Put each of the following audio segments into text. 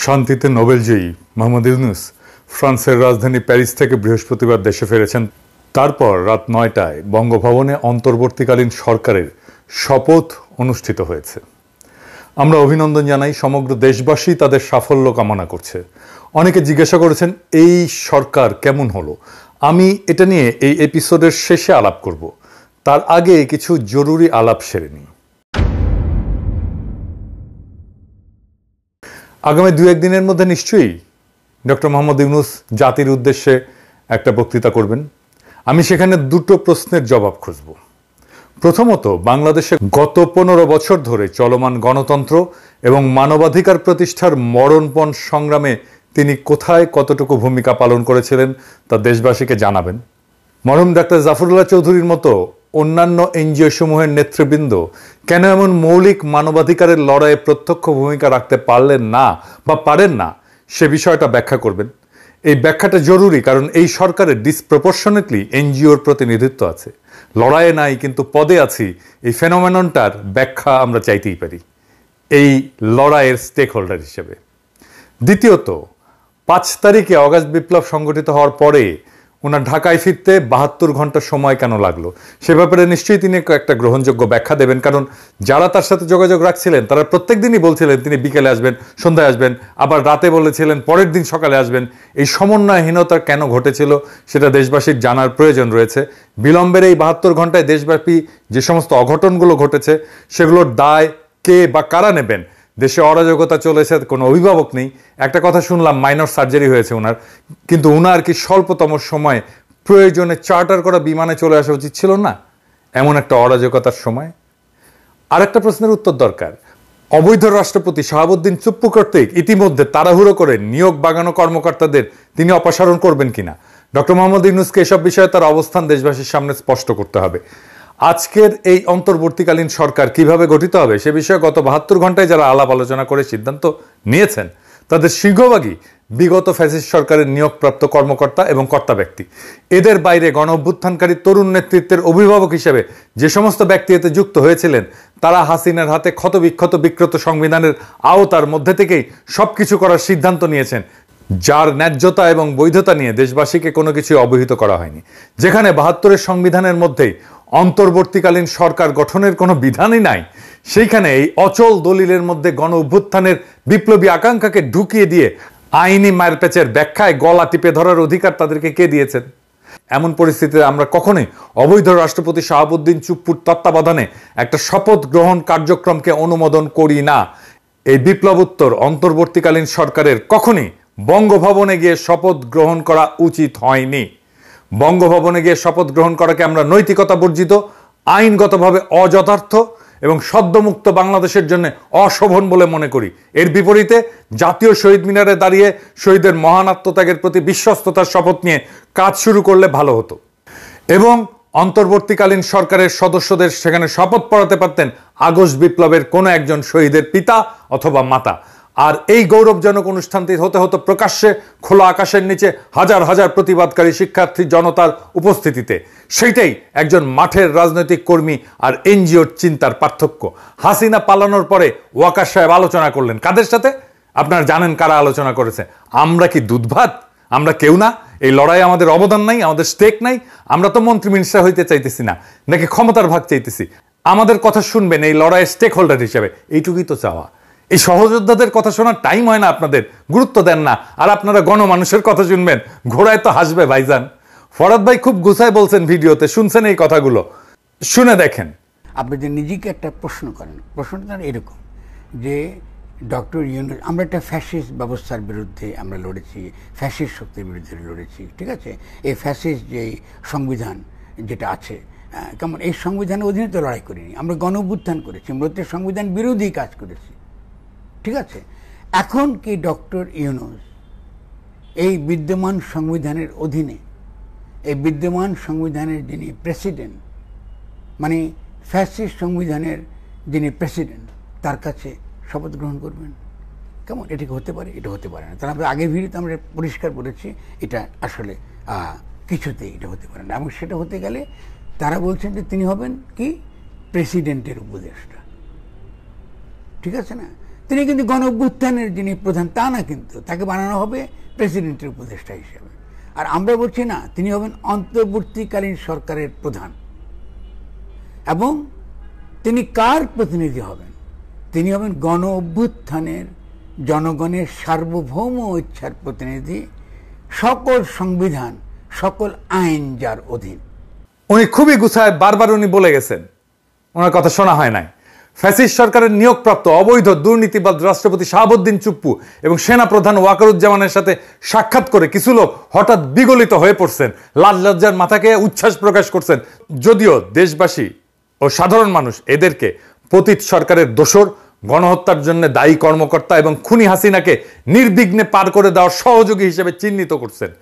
শান্তিতে নোবেলজয়ী মোহাম্মদ ইউনূস ফ্রান্সের রাজধানী প্যারিস থেকে বৃহস্পতিবার দেশে ফিরেছেন। তারপর রাত ৯টায় বঙ্গভবনে অন্তর্বর্তীকালীন সরকারের শপথ অনুষ্ঠিত হয়েছে। আমরা অভিনন্দন জানাই, সমগ্র দেশবাসী তাদের সাফল্য কামনা করছে। অনেকে জিজ্ঞাসা করেছেন এই সরকার কেমন হলো। আমি এটা নিয়ে এই এপিসোডের শেষে আলাপ করব, তার আগে কিছু জরুরি আলাপ সেরে নিই। আগামী ২-১ দিনের মধ্যে নিশ্চয়ই ডক্টর মোহাম্মদ ইউনূস জাতির উদ্দেশ্যে একটা বক্তৃতা করবেন। আমি সেখানে দুটো প্রশ্নের জবাব খুঁজব। প্রথমত, বাংলাদেশে গত ১৫ বছর ধরে চলমান গণতন্ত্র এবং মানবাধিকার প্রতিষ্ঠার মরণপণ সংগ্রামে তিনি কোথায় কতটুকু ভূমিকা পালন করেছিলেন তা দেশবাসীকে জানাবেন। মরহুম ডাক্তার জাফরুল্লাহ চৌধুরীর মতো অন্যান্য এনজিও সমূহের নেতৃবৃন্দ কেন এমন মৌলিক মানবাধিকারের লড়াইয়ে প্রত্যক্ষ ভূমিকা রাখতে পারলেন না বা পারেন না, সে বিষয়টা ব্যাখ্যা করবেন। এই ব্যাখ্যাটা জরুরি, কারণ এই সরকারের ডিসপ্রপোর্শনেটলি এনজিওর প্রতিনিধিত্ব আছে। লড়াইয়ে নাই কিন্তু পদে আছি, এই ফেনোমেননটার ব্যাখ্যা আমরা চাইতেই পারি এই লড়াইয়ের স্টেক হোল্ডার হিসেবে। দ্বিতীয়ত, ৫ তারিখে অগাস্ট বিপ্লব সংগঠিত হওয়ার পরে ওনার ঢাকায় ফিরতে ৭২ ঘন্টা সময় কেন লাগলো, সে ব্যাপারে নিশ্চয়ই তিনি একটা গ্রহণযোগ্য ব্যাখ্যা দেবেন। কারণ যারা তার সাথে যোগাযোগ রাখছিলেন তারা প্রত্যেক দিনই বলছিলেন তিনি বিকেলে আসবেন, সন্ধ্যায় আসবেন, আবার রাতে বলেছিলেন পরের দিন সকালে আসবেন। এই সমন্বয়হীনতা কেন ঘটেছিল সেটা দেশবাসীর জানার প্রয়োজন রয়েছে। বিলম্বের এই ৭২ ঘন্টায় দেশব্যাপী যে সমস্ত অঘটনগুলো ঘটেছে সেগুলোর দায় কে বা কারা নেবেন? দেশে অরাজকতা চলেছে, কোনো অভিভাবক নেই। একটা কথা শুনলাম, মাইনর সার্জারি হয়েছে ওনার, কিন্তু ওনার কি স্বল্পতম সময়ে প্রয়োজনে চার্টার করা বিমানে চলে আসা উচিত ছিল না এমন একটা অরাজকতার সময়? আরেকটা প্রশ্নের উত্তর দরকার। অবৈধ রাষ্ট্রপতি শাহাবুদ্দিন চুপ্পু কর্তৃক ইতিমধ্যে তাড়াহুড়ো করে নিয়োগ বাগানো কর্মকর্তাদের তিনি অপসারণ করবেন কিনা, ডক্টর মোহাম্মদ ইউনূসকে এসব বিষয়ে তার অবস্থান দেশবাসীর সামনে স্পষ্ট করতে হবে। আজকের এই অন্তর্বর্তীকালীন সরকার কিভাবে গঠিত হবে সে বিষয়ে গত ৭২ ঘন্টায় যারা আলাপ আলোচনা করে সিদ্ধান্ত নিয়েছেন তাদের সিংহভাগই বিগত ফ্যাসিস্ট সরকারের নিয়োগপ্রাপ্ত কর্মকর্তা এবং কর্তা ব্যক্তি। এদের বাইরে গণ অভ্যুত্থানকারী তরুণ নেতৃত্বের অভিভাবক হিসেবে যে সমস্ত ব্যক্তি এতে যুক্ত হয়েছিলেন তারা হাসিনার হাতে ক্ষতবিক্ষত বিকৃত সংবিধানের আওতার মধ্যে থেকেই সবকিছু করার সিদ্ধান্ত নিয়েছেন, যার ন্যায্যতা এবং বৈধতা নিয়ে দেশবাসীকে কোনো কিছু অবহিত করা হয়নি। যেখানে ৭২-এর সংবিধানের মধ্যেই অন্তর্বর্তীকালীন সরকার গঠনের কোনো বিধানই নাই, সেইখানে এই অচল দলিলের মধ্যে গণ অভ্যুত্থানের বিপ্লবী আকাঙ্ক্ষাকে ঢুকিয়ে দিয়ে আইনি মারপ্যাচের ব্যাখ্যায় গলা টিপে ধরার অধিকার তাদেরকে কে দিয়েছেন? এমন পরিস্থিতিতে আমরা কখনোই অবৈধ রাষ্ট্রপতি শাহাবুদ্দিন চুপ্পুর তত্ত্বাবধানে একটা শপথ গ্রহণ কার্যক্রমকে অনুমোদন করি না। এই বিপ্লবোত্তর অন্তর্বর্তীকালীন সরকারের কখনই বঙ্গভবনে গিয়ে শপথ গ্রহণ করা উচিত হয়নি। বঙ্গভবনে গিয়ে শপথ গ্রহণ করাকে আমরা নৈতিকতা বর্জিত, আইনগতভাবে অযথার্থ এবং সদ্যমুক্ত বাংলাদেশের জন্য অশোভন বলে মনে করি। এর বিপরীতে জাতীয় শহীদ মিনারে দাঁড়িয়ে শহীদের মহান আত্মত্যাগের প্রতি বিশ্বস্ততার শপথ নিয়ে কাজ শুরু করলে ভালো হতো এবং অন্তর্বর্তীকালীন সরকারের সদস্যদের সেখানে শপথ পড়াতে পারতেন আগস্ট বিপ্লবের কোনো একজন শহীদের পিতা অথবা মাতা। আর এই গৌরবজনক অনুষ্ঠানটি হতে হতো প্রকাশ্যে খোলা আকাশের নিচে হাজার হাজার প্রতিবাদকারী শিক্ষার্থী জনতার উপস্থিতিতে। সেইটাই একজন মাঠের রাজনৈতিক কর্মী আর এনজিওর চিন্তার পার্থক্য। হাসিনা পালানোর পরে ওয়াকার সাহেব আলোচনা করলেন কাদের সাথে? আপনারা জানেন কারা আলোচনা করেছে। আমরা কি দুধ ভাত? আমরা কেউ না? এই লড়াই আমাদের অবদান নাই, আমাদের স্টেক নাই? আমরা তো মন্ত্রী মিনিস্টার হইতে চাইতেছি না, নাকি ক্ষমতার ভাগ চাইতেছি? আমাদের কথা শুনবেন এই লড়াইয়ের স্টেক হোল্ডার হিসেবে, এইটুকুই তো চাওয়া। এই সহযোদ্ধাদের কথা শোনার টাইম হয় না আপনাদের, গুরুত্ব দেন না। আর আপনারা গণমানুষের কথা শুনবেন, ঘোড়ায় তো হাসবে ভাইজান। ফরাদ ভাই খুব গুছায় বলছেন ভিডিওতে, শুনছেন এই কথাগুলো, শুনে দেখেন। আপনি যে নিজেকে একটা প্রশ্ন করেন, প্রশ্নটা এরকম যে ডক্টর ইউনূস, আমরা একটা ফ্যাসিস্ট ব্যবস্থার বিরুদ্ধে আমরা লড়েছি, ফ্যাসিস্ট শক্তির বিরুদ্ধে লড়েছি, ঠিক আছে? এই ফ্যাসিস্ট যে সংবিধান যেটা আছে, কেমন এই সংবিধানের অধীনে তো লড়াই করিনি, আমরা গণ অভ্যুত্থান করেছি, মূলত সংবিধান বিরোধী কাজ করেছি, ঠিক আছে? এখন কি ডক্টর ইউনূস এই বিদ্যমান সংবিধানের অধীনে, এই বিদ্যমান সংবিধানের যিনি প্রেসিডেন্ট, মানে ফ্যাসিস্ট সংবিধানের যিনি প্রেসিডেন্ট তার কাছে শপথ গ্রহণ করবেন? কেমন? এটা কি হতে পারে? এটা হতে পারে না। তাহলে আমরা আগের ভিডিওতে আমরা পরিষ্কার বলেছি এটা আসলে কিছুতেই এটা হতে পারে না। এবং সেটা হতে গেলে তারা বলছেন যে তিনি হবেন কি প্রেসিডেন্টের উপদেষ্টা, ঠিক আছে না? তিনি কিন্তু গণ অভ্যুত্থানের যিনি প্রধান তা না, কিন্তু তাকে বানানো হবে প্রেসিডেন্টের উপদেষ্টা হিসেবে। আর আমরা বলছি না, তিনি হবেন অন্তর্বর্তীকালীন সরকারের প্রধান। এবং তিনি কার প্রতিনিধি হবেন? তিনি হবেন গণ অভ্যুত্থানের জনগণের সার্বভৌম ইচ্ছার প্রতিনিধি, সকল সংবিধান সকল আইন যার অধীন। উনি খুবই গুছায় বারবার উনি বলে গেছেন, ওনার কথা শোনা হয় নাই। ফ্যাসিস্ট সরকারের নিয়োগপ্রাপ্ত অবৈধ দুর্নীতিবাদ রাষ্ট্রপতি শাহাবুদ্দিন চুপ্পু এবং সেনাপ্রধান ওয়াকারুজ্জামানের সাথে সাক্ষাৎ করে কিছু লোক হঠাৎ বিগলিত হয়ে পড়ছেন, লাজ লজ্জার মাথাকে উচ্ছ্বাস প্রকাশ করছেন। যদিও দেশবাসী ও সাধারণ মানুষ এদেরকে পতিত সরকারের দোসর, গণহত্যার জন্য দায়ী কর্মকর্তা এবং খুনি হাসিনাকে নির্বিঘ্নে পার করে দেওয়ার সহযোগী হিসেবে চিহ্নিত করছেন।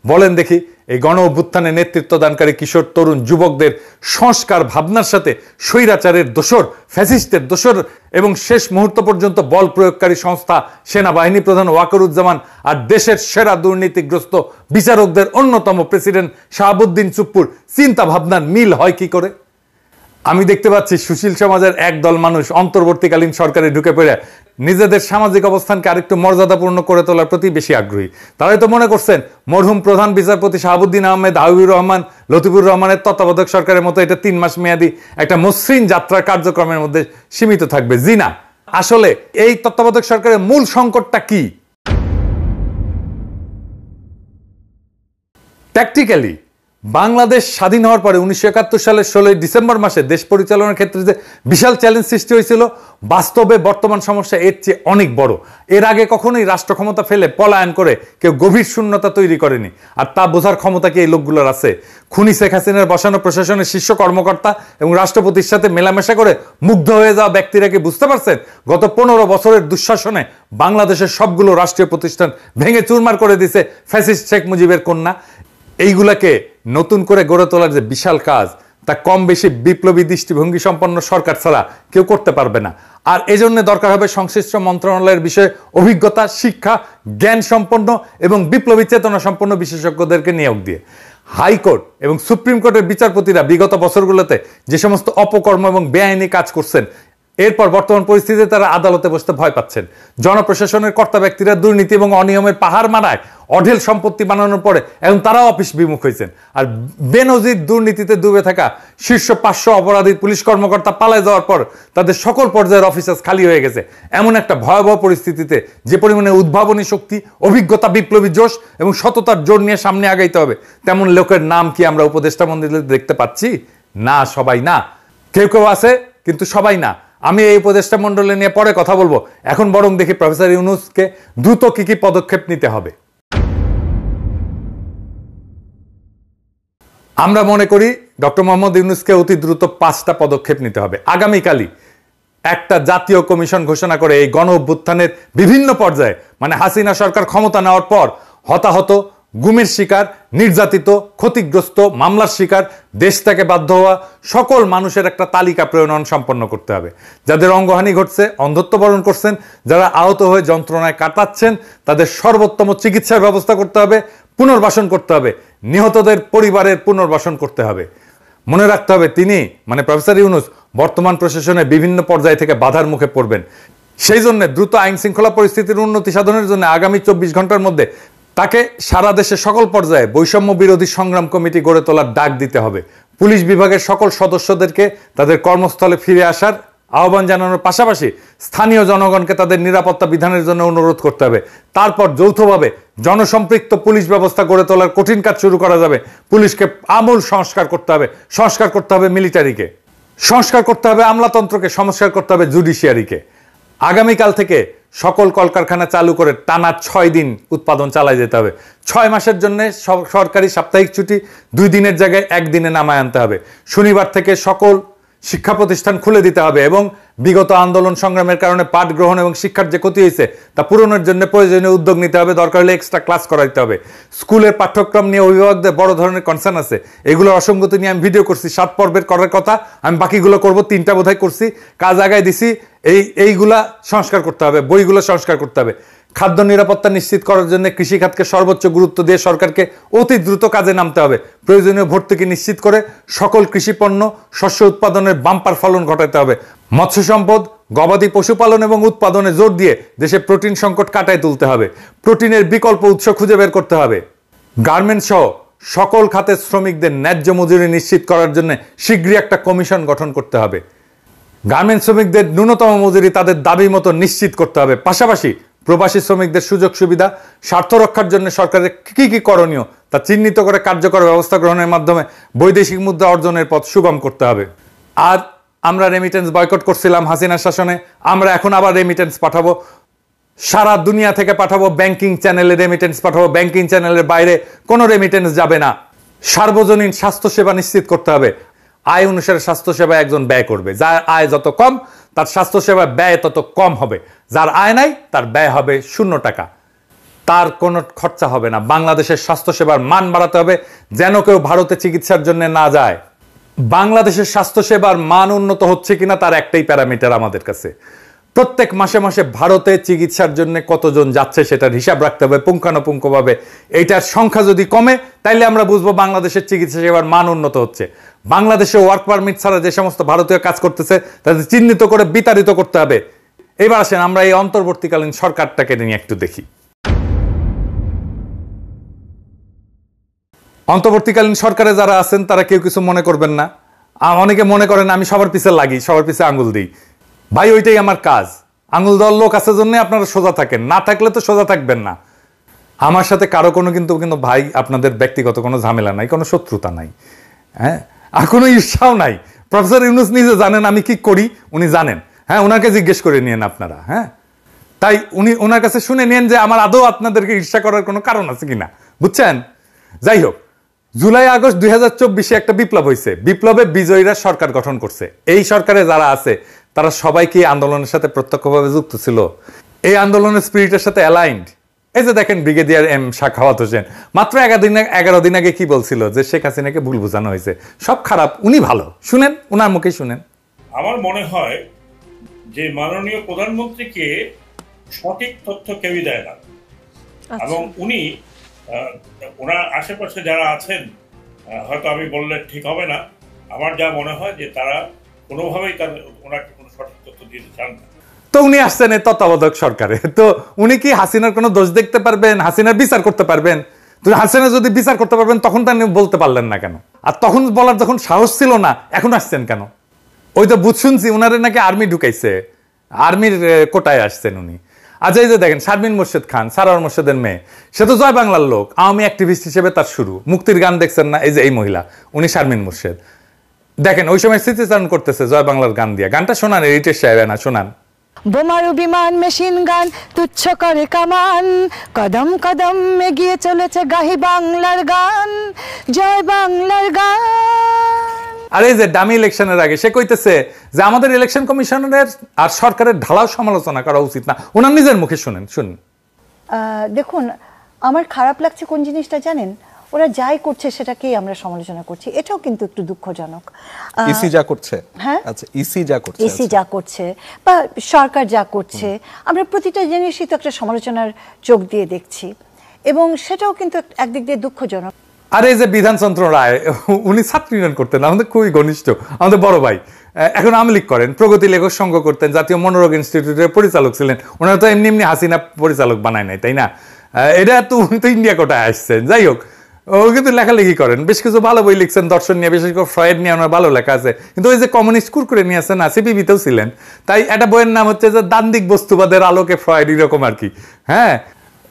বলেন দেখি, এই গণ অভ্যুত্থানে নেতৃত্বদানকারী কিশোর তরুণ যুবকদের সংস্কার ভাবনার সাথে স্বৈরাচারের দোসর, ফ্যাসিস্টের দোসর এবং শেষ মুহূর্ত পর্যন্ত বল প্রয়োগকারী সংস্থা সেনাবাহিনী প্রধান ওয়াকারুজ্জামান আর দেশের সেরা দুর্নীতিগ্রস্ত বিচারকদের অন্যতম প্রেসিডেন্ট শাহাবুদ্দিন চুপ্পুর চিন্তা ভাবনার মিল হয় কি করে? আমি দেখতে পাচ্ছি সুশীল সমাজের একদল মানুষ অন্তর্বর্তীকালীন সরকারে ঢুকে পড়ে নিজেদের সামাজিক অবস্থানকে আরেকটু মর্যাদাপূর্ণ করে তোলার প্রতি বেশি আগ্রহী। তারাই তো মনে করছেন মরহুম প্রধান বিচারপতি শাহাবুদ্দিন আহমেদ, হাবিবুর রহমান, লতিফুর রহমানের তত্ত্বাবধায়ক সরকারের মতো এটা 3 মাস মেয়াদী একটা মসৃণ যাত্রার কার্যক্রমের মধ্যে সীমিত থাকবে। জি না, আসলে এই তত্ত্বাবধায়ক সরকারের মূল সংকটটা কি? ট্যাকটিক্যালি বাংলাদেশ স্বাধীন হওয়ার পরে 1971 সালের 16 ডিসেম্বর মাসে দেশ পরিচালনার ক্ষেত্রে যে বিশাল চ্যালেঞ্জ সৃষ্টি হয়েছিল, বাস্তবে বর্তমান সমস্যা এর চেয়ে অনেক বড়। এর আগে কখনোই রাষ্ট্র ক্ষমতা ফেলে পলায়ন করে কেউ গভীর শূন্যতা তৈরি করেনি, আর তা বোঝার ক্ষমতা কি এই লোকগুলোর আছে? খুনি শেখ হাসিনার বসানো প্রশাসনের শীর্ষ কর্মকর্তা এবং রাষ্ট্রপতির সাথে মেলামেশা করে মুগ্ধ হয়ে যাওয়া ব্যক্তিরা কি বুঝতে পারছেন গত 15 বছরের দুঃশাসনে বাংলাদেশের সবগুলো রাষ্ট্রীয় প্রতিষ্ঠান ভেঙে চুরমার করে দিছে ফ্যাসিস্ট শেখ মুজিবের কন্যা? এইগুলাকে নতুন করে গড়ে তোলার যে বিশাল কাজ, তা কম বেশি বিপ্লবী দৃষ্টিভঙ্গি সম্পন্ন সরকার ছাড়া কেউ করতে পারবে না। আর এজন্য দরকার হবে সংশ্লিষ্ট মন্ত্রণালয়ের বিষয়ে অভিজ্ঞতা, শিক্ষা, জ্ঞান সম্পন্ন এবং বিপ্লবী চেতনা সম্পন্ন বিশেষজ্ঞদেরকে নিয়োগ দিয়ে। হাইকোর্ট এবং সুপ্রিম কোর্টের বিচারপতিরা বিগত বছরগুলোতে যে সমস্ত অপকর্ম এবং বেআইনি কাজ করছেন, এরপর বর্তমান পরিস্থিতিতে তারা আদালতে বসতে ভয় পাচ্ছেন। জনপ্রশাসনের কর্তা ব্যক্তিরা দুর্নীতি এবং অনিয়মের পাহাড় মারায় অঢেল সম্পত্তি বানানোর পরে এখন তারাও অফিস বিমুখ হয়েছেন। আর বেনজির দুর্নীতিতে ডুবে থাকা শীর্ষ 500 অপরাধী পুলিশ কর্মকর্তা পালায় যাওয়ার পর তাদের সকল পর্যায়ের অফিসার্স খালি হয়ে গেছে। এমন একটা ভয়াবহ পরিস্থিতিতে যে পরিমাণে উদ্ভাবনী শক্তি, অভিজ্ঞতা, বিপ্লবী জোশ এবং সততার জোর নিয়ে সামনে আগাইতে হবে, তেমন লোকের নাম কি আমরা উপদেষ্টা মন্ডলীতে দেখতে পাচ্ছি? না, সবাই না। কেউ কেউ আছে, কিন্তু সবাই না। আমি এই উপদেষ্টা মন্ডলী নিয়ে পরে কথা বলবো। এখন বরং দেখি প্রফেসর ইউনূসকে দ্রুত কি কি পদক্ষেপ নিতে হবে। আমরা মনে করি ডক্টর মোহাম্মদ ইউনূসকে অতি দ্রুত 5টা পদক্ষেপ নিতে হবে। আগামীকালই একটা জাতীয় কমিশন ঘোষণা করে এই গণ অভ্যুত্থানের বিভিন্ন পর্যায়ে, মানে হাসিনা সরকার ক্ষমতা নেওয়ার পর হতাহত, গুমের শিকার, নির্যাতিত, ক্ষতিগ্রস্ত, মামলার শিকার, দেশ থেকে বাধ্য হওয়া সকল মানুষের একটা তালিকা প্রণয়ন সম্পন্ন করতে হবে। যাদের অঙ্গহানি ঘটছে, অন্ধত্ব বরণ করছেন, যারা আহত হয়ে যন্ত্রণায় কাটাচ্ছেন, তাদের সর্বোত্তম চিকিৎসার ব্যবস্থা করতে হবে, পুনর্বাসন করতে হবে, নিহতদের পরিবারের পুনর্বাসন করতে হবে। মনে রাখতে হবে তিনি, মানে প্রফেসর ইউনূস, বর্তমান প্রশাসনের বিভিন্ন পর্যায় থেকে বাধার মুখে পড়বেন। সেই জন্য দ্রুত আইন শৃঙ্খলা পরিস্থিতির উন্নতি সাধনের জন্য আগামী 24 ঘন্টার মধ্যে তাকে সারা দেশে সকল পর্যায়ে বৈষম্য বিরোধী সংগ্রাম কমিটি গড়ে তোলার ডাক দিতে হবে। পুলিশ বিভাগের সকল সদস্যদেরকে তাদের কর্মস্থলে ফিরে আসার আহ্বান জানানোর পাশাপাশি স্থানীয় জনগণকে তাদের নিরাপত্তা বিধানের জন্য অনুরোধ করতে হবে। তারপর যৌথভাবে জনসম্পৃক্ত পুলিশ ব্যবস্থা গড়ে তোলার কঠিন কাজ শুরু করা যাবে। পুলিশকে আমূল সংস্কার করতে হবে, সংস্কার করতে হবে মিলিটারিকে, সংস্কার করতে হবে আমলাতন্ত্রকে, সংস্কার করতে হবে জুডিশিয়ারিকে। আগামীকাল থেকে সকল কলকারখানা চালু করে টানা 6 দিন উৎপাদন চালাই যেতে হবে। 6 মাসের জন্য সরকারি সাপ্তাহিক ছুটি 2 দিনের জায়গায় 1 দিনে নামায় আনতে হবে। শনিবার থেকে সকল শিক্ষা প্রতিষ্ঠান খুলে দিতে হবে এবং বিগত আন্দোলন সংগ্রামের কারণে পাঠ গ্রহণ এবং শিক্ষার যে ক্ষতি হয়েছে তা পূরণের জন্য প্রয়োজনীয় উদ্যোগ নিতে হবে, দরকার হলে এক্সট্রা ক্লাস করাইতে হবে। স্কুলের পাঠ্যক্রম নিয়ে অভিভাবকদের বড় ধরনের কনসার্ন আছে, এগুলো অসঙ্গতি নিয়ে আমি ভিডিও করছি, 7 পর্বের করার কথা, আমি বাকিগুলো করব, 3টা বোধহয় করছি, কাজ আগায় দিছি। এইগুলা সংস্কার করতে হবে, বইগুলো সংস্কার করতে হবে। খাদ্য নিরাপত্তা নিশ্চিত করার জন্য কৃষিখাতকে সর্বোচ্চ গুরুত্ব দিয়ে সরকারকে অতি দ্রুত কাজে নামতে হবে। প্রয়োজনীয় ভর্তুকি নিশ্চিত করে সকল কৃষিপণ্য শস্য উৎপাদনের বাম্পার ফলন ঘটাতে হবে। মৎস্য সম্পদ, গবাদি পশুপালন এবং উৎপাদনে জোর দিয়ে দেশে প্রোটিন সংকট কাটায় তুলতে হবে। প্রোটিনের বিকল্প উৎস খুঁজে বের করতে হবে। গার্মেন্টস সহ সকল খাতের শ্রমিকদের ন্যায্য মজুরি নিশ্চিত করার জন্য শীঘ্রই একটা কমিশন গঠন করতে হবে। গার্মেন্টস শ্রমিকদের ন্যূনতম মজুরি তাদের দাবি মতো নিশ্চিত করতে হবে। পাশাপাশি প্রবাসী শ্রমিকদের সুযোগ সুবিধা স্বার্থ রক্ষার জন্য সরকারের কি কি করণীয় তা চিহ্নিত করে কার্যকর ব্যবস্থা গ্রহণের মাধ্যমে বৈদেশিক মুদ্রা অর্জনের পথ সুগম করতে হবে। আর আমরা রেমিটেন্স বয়কট করছিলাম হাসিনার শাসনে, আমরা এখন আবার রেমিটেন্স পাঠাবো, সারা দুনিয়া থেকে পাঠাবো, ব্যাংকিং চ্যানেলে রেমিটেন্স পাঠাবো, ব্যাংকিং চ্যানেলের বাইরে কোনো রেমিটেন্স যাবে না। সার্বজনীন স্বাস্থ্যসেবা নিশ্চিত করতে হবে। আয় অনুসারে স্বাস্থ্যসেবা একজন ব্যয় করবে, যার আয় যত কম তার স্বাস্থ্যসেবা ব্যয় তত কম হবে, যার আয় নাই তার ব্যয় হবে 0 টাকা, তার কোনো খরচা হবে না। বাংলাদেশের স্বাস্থ্যসেবার মান বাড়াতে হবে যেন কেউ ভারতে চিকিৎসার জন্য না যায়। বাংলাদেশের স্বাস্থ্যসেবার মান উন্নত হচ্ছে কিনা তার একটাই প্যারামিটার আমাদের কাছে, প্রত্যেক মাসে মাসে ভারতে চিকিৎসার জন্য কতজন যাচ্ছে সেটার হিসাব রাখতে হবে পুঙ্খানুপুঙ্খভাবে। এইটার সংখ্যা যদি কমে তাইলে আমরা বুঝবো বাংলাদেশের চিকিৎসা সেবার মান উন্নত হচ্ছে। বাংলাদেশে ওয়ার্ক পারমিট ছাড়া যে সমস্ত ভারতীয় কাজ করতেছে তাদের চিহ্নিত করে বিতাড়িত করতে হবে। এবার আসেন আমরা এই অন্তর্বর্তীকালীন সরকারটাকে নিয়ে একটু দেখি। অন্তর্বর্তীকালীন সরকারে যারা আছেন তারা কেউ কিছু মনে করবেন না। অনেকে মনে করেন আমি সবার পিছে লাগি, সবার পিছে আঙুল দিই। ভাই ওইটাই আমার কাজ। আঙুল দেওয়ার লোক আছে জন্য আপনারা সোজা থাকেন, না থাকলে তো সোজা থাকবেন না। আমার সাথে কারো কোনো কিন্তু ভাই আপনাদের ব্যক্তিগত কোনো ঝামেলা নাই, কোনো শত্রুতা নাই, হ্যাঁ, আর কোনো ঈর্ষাও নাই। প্রফেসর ইউনূস নিজে জানেন আমি কি করি, উনি জানেন, হ্যাঁ, ওনাকে জিজ্ঞেস করে নিয়েন আপনারা, হ্যাঁ। তাই ওনার কাছে শুনে নিন যে আমার আদৌ আপনাদেরকে ঈর্ষা করার কোনো কারণ আছে কিনা, বুঝছেন? যাই হোক, জুলাই আগস্ট 2024 একটা বিপ্লব হয়েছে, বিপ্লবে বিজয়ীরা সরকার গঠন করছে। এই সরকারে যারা আছে তারা সবাই কি আন্দোলনের সাথে প্রত্যক্ষভাবে যুক্ত ছিল? এই আন্দোলনের স্পিরিটের সাথে অ্যালাইন্ড? এই যে দেখেন ব্রিগেডিয়ার এম সাখাওয়াত হোসেন মাত্র 11 দিন আগে কি বলছিল যে শেখ হাসিনাকে ভুল বোঝানো হয়েছে, সব খারাপ, উনি ভালো। শুনেন, উনার মুখে শুনেন। আমার মনে হয় যে মাননীয় প্রধানমন্ত্রীকে সঠিক তথ্য কেউই দেয় না, এবং উনি ওনার আশেপাশে যারা আছেন, হয়তো আমি বললে ঠিক হবে না, আমার যা মনে হয় যে তারা কোনোভাবেই ওনাকে কোনো সঠিক তথ্য দিতে চান না। তো উনি আসছেন এই তত্ত্বাবধায়ক সরকারে, তো উনি কি হাসিনার কোনো দোষ দেখতে পারবেন? হাসিনার বিচার করতে পারবেন? তো হাসিনা যদি বিচার করতে পারবেন তখন তা বলতে পারলেন না কেন? আর তখন বলার যখন সাহস ছিল না, এখন আসছেন কেন? ওই তো বুঝ শুনছি উনারে নাকি আর্মি ঢুকাইছে, আর্মির কোটায় আসছেন উনি। আচ্ছা, এই যে দেখেন শারমিন মোর্শেদ খান, সারার মোর্শেদের মেয়ে, সে তো জয় বাংলার লোক, আওয়ামী অ্যাক্টিভিস্ট হিসেবে তার শুরু। মুক্তির গান দেখছেন না? এই যে এই মহিলা, উনি শারমিন মোর্শেদ। দেখেন ওই সময় স্মৃতিচারণ করতেছে জয় বাংলার গান দিয়া। গানটা শোনান, রিটেশ সাহেব না শোনান। বোমারু বিমান মেশিন গান তুচ্ছ করে কামান, কদম কদম এগিয়ে চলেছে গাহি বাংলার গান, জয় বাংলার গান। আর এই যে ডামি ইলেকশনের আগে সে কইতেছে যে আমাদের ইলেকশন কমিশনের আর সরকারের ঢালাও সমালোচনা করা উচিত না। ওনার নিজের মুখে শুনেন, শুনুন। দেখুন, আমার খারাপ লাগছে কোন জিনিসটা জানেন? ওরা যাই করছে সেটাকেই আমরা সমালোচনা করছি, এটাও কিন্তু একটু দুঃখজনক। ইসি যা করছে, হ্যাঁ, আচ্ছা, ইসি যা করছে, ইসি যা করছে বা সরকার যা করছে, আমরা প্রতিটা জিনিসই তো একটা সমালোচনার চোখ দিয়ে দেখছি, এবং সেটাও কিন্তু একদিক দিয়ে দুঃখজনক। আর এই যে বিধানচন্দ্র রায়, উনি ছাত্র ইউনিয়ন করতেন, আমাদের খুবই ঘনিষ্ঠ, আমাদের বড় ভাই, এখন আওয়ামী লীগ করেন, প্রগতি লেখক সংঘ করতেন, জাতীয় মনোরোগ ইনস্টিটিউটের পরিচালক ছিলেন। ওনারা তো এমনি এমনি হাসিনা পরিচালক বানায় নাই, তাই না? এটা তো উনি তো ইন্ডিয়া কোটায় আসছেন। যাই হোক, ও কিন্তু লেখালেখি করেন, বেশ কিছু ভালো বই লিখছেন দর্শন নিয়ে, বিশেষ করে ফ্রয়েড নিয়ে ওনার ভালো লেখা আছে। কিন্তু ওই যে কমিউনিস্ট কুরকুরে নিয়ে আসছেন না, সিপিবিতেও ছিলেন। তাই একটা বইয়ের নাম হচ্ছে যে দান্দিক বস্তুবাদের আলোকে ফ্রয়েড, এরকম আর কি। হ্যাঁ,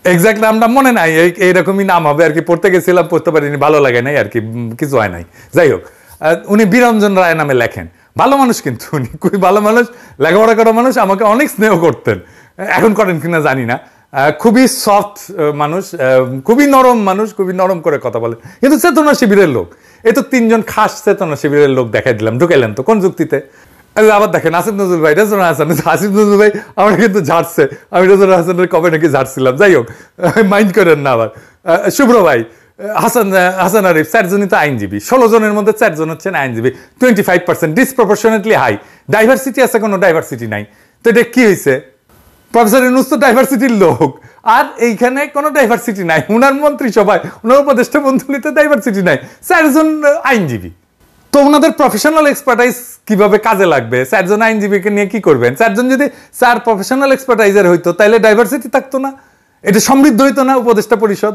এক্সাক্ট নামটা মনে নাই, এইরকমই নাম হবে আর কি। পড়তে গেছিলাম, পড়তে পারিনি, ভালো লাগে নাই আর কি, কিছু হয় নাই। যাই হোক, উনি বীরঞ্জন রায় নামে লেখেন, ভালো মানুষ, কিন্তু উনি খুবই ভালো মানুষ, লেখাপড়া করা মানুষ, আমাকে অনেক স্নেহ করতেন, এখন করেন কিনা জানি না। খুবই সফট মানুষ, খুবই নরম মানুষ, খুবই নরম করে কথা বলে, কিন্তু চেতনা শিবিরের লোক। এই তো 3 জন খাস চেতনা শিবিরের লোক দেখাই দিলাম, ঢুকাইলেন তো কোন যুক্তিতে? আবার দেখেন আসিফ নজরুল ভাই, রেজওয়ানা হাসান, আসিফ নজরুল ভাই আমার কিন্তু ঝাড়ছে, আমি রেজওয়ানা হাসানের কবে নাকি ঝাড়ছিলাম, যাই হোক মাইন্ড করেন না। আবার শুভ্র ভাই, হাসান আরিফ, 4 জনই তো আইনজীবী, 16 জনের মধ্যে 4 জন হচ্ছেন আইনজীবী, 25%, ডিসপ্রপোর্শনেটলি হাই। ডাইভার্সিটি আছে, কোনো ডাইভার্সিটি নাই। তো এটা কি হয়েছে? প্রফেসর ইউনূস তো ডাইভার্সিটির লোক, আর এইখানে কোনো ডাইভার্সিটি নাই। উনার মন্ত্রিসভায়, উনার উপদেষ্টা মন্ডলীতে ডাইভার্সিটি নাই, 4 জন আইনজীবী। তো ওনাদের প্রফেশনাল এক্সপার্টাইজ কিভাবে কাজে লাগবে? 4 জন আইনজীবীকে নিয়ে কি করবেন? 4 জন যদি 4 প্রফেশনাল এক্সপার্টাইজার হইতো, তাহলে ডাইভার্সিটি থাকতো না, এটা সমৃদ্ধ হইতো না উপদেষ্টা পরিষদ।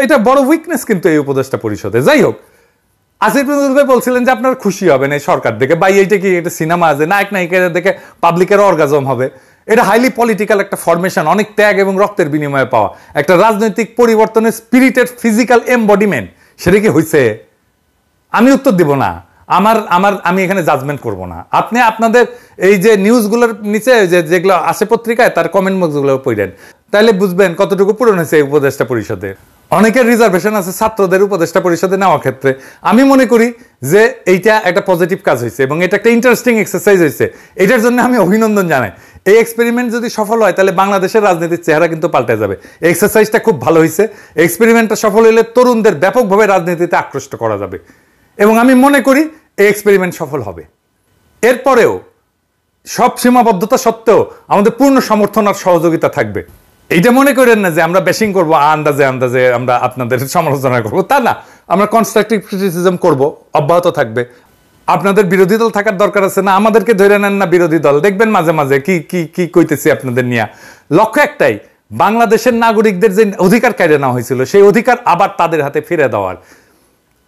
এটা বড় উইকনেস কিন্তু এই উপদেষ্টা পরিষদে। যাই হোক, আসিফ নজরুল ভাই বলছিলেন যে আপনারা খুশি হবেন এই সরকার দেখে। ভাই এইটা কি এটা সিনেমা আছে? নায়ক নায়িকাদের দেখে পাবলিকের অর্গাজম হবে? এটা হাইলি পলিটিক্যাল একটা ফরমেশন, অনেক ত্যাগ এবং রক্তের বিনিময়ে পাওয়া একটা রাজনৈতিক পরিবর্তনের স্পিরিটেড ফিজিক্যাল এমবডিমেন্ট। সেটা কি হয়েছে? আমি উত্তর দিব না, আমি এখানে জাজমেন্ট করব না। আপনি আপনাদের এই যে নিউজগুলোর নিচে যেগুলো আসে পত্রিকায়, তার কমেন্ট বক্সগুলো পড়েন, তাহলে বুঝবেন কতটুকু পূরণ হয়েছে এই উপদেষ্টা পরিষদে। অনেকের রিজার্ভেশন আছে ছাত্রদের উপদেষ্টা পরিষদে নেওয়ার ক্ষেত্রে। আমি মনে করি যে এইটা একটা পজিটিভ কাজ হয়েছে এবং এটা একটা ইন্টারেস্টিং এক্সারসাইজ হয়েছে। এটার জন্য আমি অভিনন্দন জানাই। এই এক্সপেরিমেন্ট যদি সফল হয়, তাহলে বাংলাদেশের রাজনীতির চেহারা কিন্তু পাল্টে যাবে। এই এক্সারসাইজটা খুব ভালো হয়েছে। এক্সপেরিমেন্টটা সফল হলে তরুণদের ব্যাপকভাবে রাজনীতিতে আকৃষ্ট করা যাবে এবং আমি মনে করি এই এক্সপেরিমেন্ট সফল হবে। এরপরেও সব সীমাবদ্ধতা সত্ত্বেও আমাদের পূর্ণ সমর্থন আর সহযোগিতা থাকবে। এইটা মনে করেন না যে আমরা ব্যাশিং করবো, আন্দাজে আমরা আপনাদের সমালোচনা করবো, তা না। আমরা কনস্ট্রাকটিভ ক্রিটিসিজম করব, অব্যাহত থাকবে। আপনাদের বিরোধী দল থাকার দরকার আছে না, আমাদেরকে ধরে নেন না বিরোধী দল, দেখবেন মাঝে মাঝে কি কইতেছি আপনাদের নিয়ে। লক্ষ্য একটাই, বাংলাদেশের নাগরিকদের যে অধিকার কেড়ে নেওয়া হয়েছিল, সেই অধিকার আবার তাদের হাতে ফিরে দেওয়ার,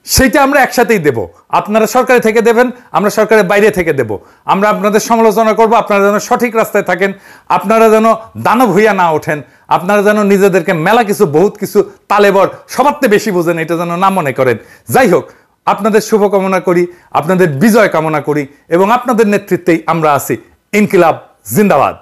সেইটা আমরা একসাথেই দেব। আপনারা সরকারে থেকে দেবেন, আমরা সরকারের বাইরে থেকে দেব। আমরা আপনাদের সমালোচনা করব, আপনারা যেন সঠিক রাস্তায় থাকেন, আপনারা যেন দানব হইয়া না ওঠেন, আপনারা যেন নিজেদেরকে মেলা কিছু বহুত কিছু তালেবর সবারতে বেশি বোঝেন, এটা যেন না মনে করেন। যাই হোক, আপনাদের শুভকামনা করি, আপনাদের বিজয় কামনা করি এবং আপনাদের নেতৃত্বেই আমরা আছি। ইনকিলাব জিন্দাবাদ।